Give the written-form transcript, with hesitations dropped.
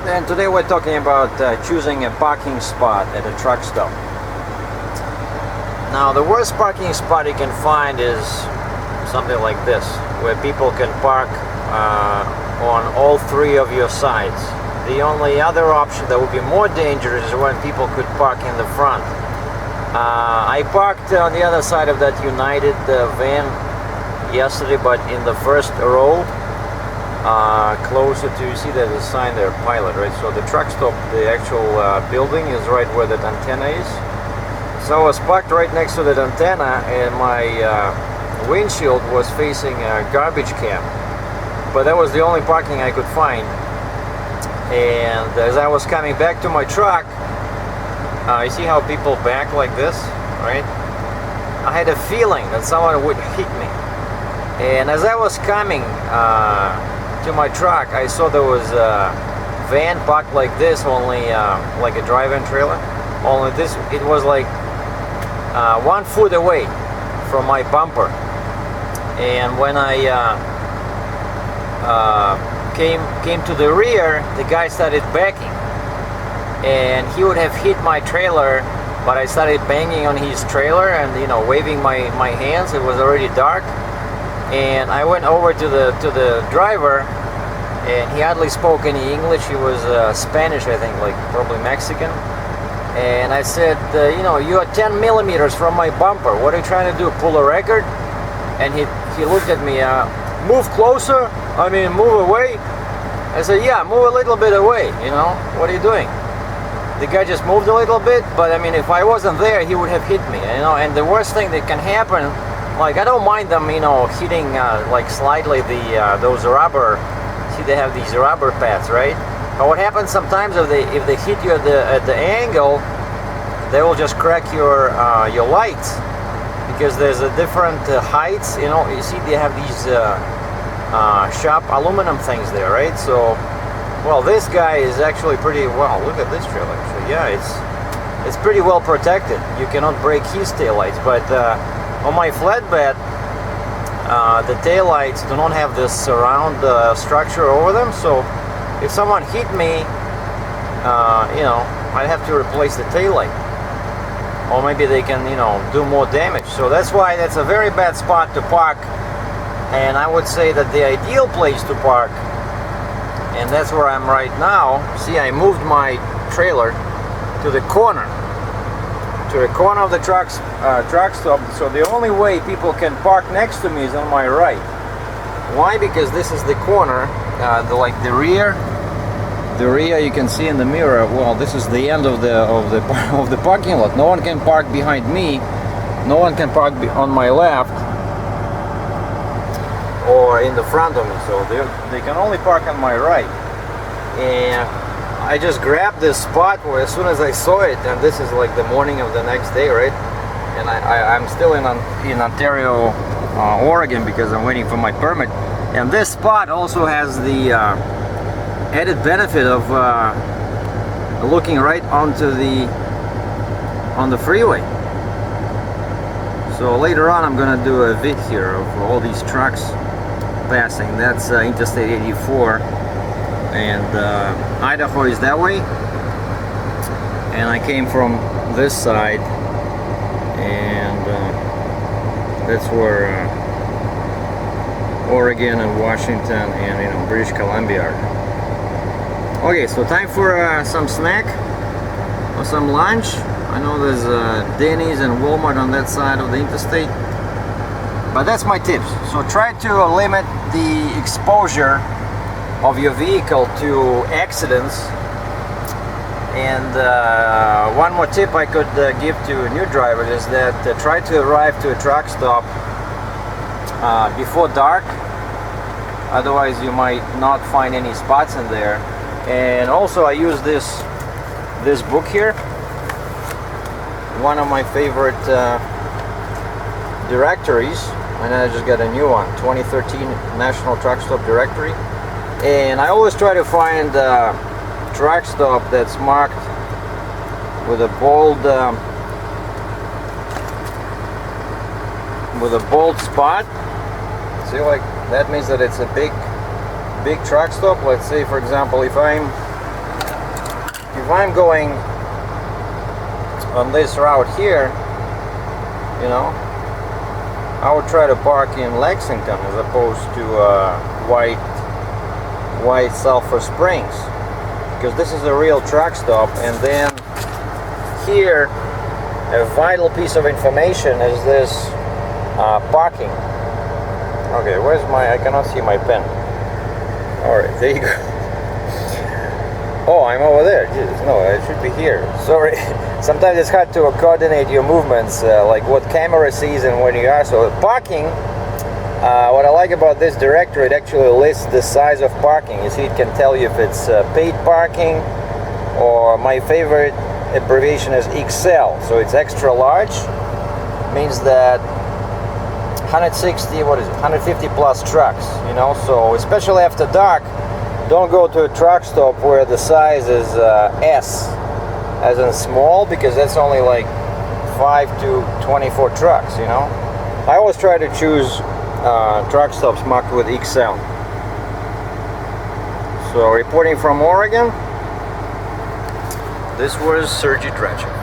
And today we're talking about choosing a parking spot at a truck stop. Now, the worst parking spot you can find is something like this, where people can park on all three of your sides. The only other option that would be more dangerous is when people could park in the front. I parked on the other side of that United van yesterday, but in the first row, closer to, you see there's a sign there, Pilot, right? So the truck stop, the actual building is right where that antenna is. So I was parked right next to that antenna, and my windshield was facing a garbage can. But that was the only parking I could find. And as I was coming back to my truck, you see how people back like this, right? I had a feeling that someone would hit me. And as I was coming to my truck, I saw there was a van parked like this, only like a drive-in trailer. Only this, it was like 1 foot away from my bumper. And when I came to the rear, the guy started backing, and he would have hit my trailer, but I started banging on his trailer and, you know, waving my hands. It was already dark, and I went over to the driver, and he hardly spoke any English. He was Spanish, I think, like probably Mexican. And I said, you know, you are 10 millimeters from my bumper. What are you trying to do, pull a record? And he looked at me, move closer, I mean move away. I said, yeah, move a little bit away, you know, what are you doing? The guy just moved a little bit, but I mean, if I wasn't there, he would have hit me, you know. And the worst thing that can happen, like, I don't mind them, you know, hitting like slightly those rubber, see they have these rubber pads, right? But what happens sometimes if they hit you at the angle, they will just crack your lights, because there's a different heights, you know. You see they have these sharp aluminum things there, right? So, well, this guy is actually pretty well. Look at this trail, actually. Yeah, it's pretty well protected. You cannot break his taillights, but on my flatbed, the taillights do not have this surround structure over them. So if someone hit me, you know, I'd have to replace the taillight, or maybe they can, you know, do more damage. So that's why that's a very bad spot to park. And I would say that the ideal place to park, and that's where I'm right now. See, I moved my trailer to the corner of the truck stop. So the only way people can park next to me is on my right. Why? Because this is the corner, the rear. You can see in the mirror. Well, this is the end of the parking lot. No one can park behind me. No one can park on my left or in the front of me, so they can only park on my right. And I just grabbed this spot where, as soon as I saw it, and this is like the morning of the next day, right? And I'm still in Ontario, Oregon, because I'm waiting for my permit. And this spot also has the added benefit of looking right onto on the freeway. So later on, I'm gonna do a vid here of all these trucks passing. That's Interstate 84, and Idaho is that way, and I came from this side, and that's where Oregon and Washington and, you know, British Columbia are. Okay, so time for some snack or some lunch. I know there's Denny's and Walmart on that side of the interstate. But that's my tips. So try to limit the exposure of your vehicle to accidents. And one more tip I could give to new drivers is that try to arrive to a truck stop before dark. Otherwise you might not find any spots in there. And also I use this book here, one of my favorite directories, and I just got a new one, 2013 National Truck Stop Directory. And I always try to find a truck stop that's marked with a bold spot. See, like, that means that it's a big truck stop. Let's say, for example, if I'm if I'm going on this route here, you know, I would try to park in Lexington as opposed to White Sulphur Springs, because this is a real truck stop. And then here, a vital piece of information is this parking. Okay, where's my, I cannot see my pen. Alright, there you go. Oh, I'm over there. Jesus, no, I should be here. Sorry. Sometimes it's hard to coordinate your movements, like what camera sees and when you are. So parking, what I like about this directory, it actually lists the size of parking. You see, it can tell you if it's paid parking, or my favorite abbreviation is XL. So it's extra large. Means that 160, what is it, 150 plus trucks, you know. So especially after dark, don't go to a truck stop where the size is S, as in small, because that's only like 5 to 24 trucks, you know. I always try to choose truck stops marked with XL. So reporting from Oregon, this was Sergey Drachev.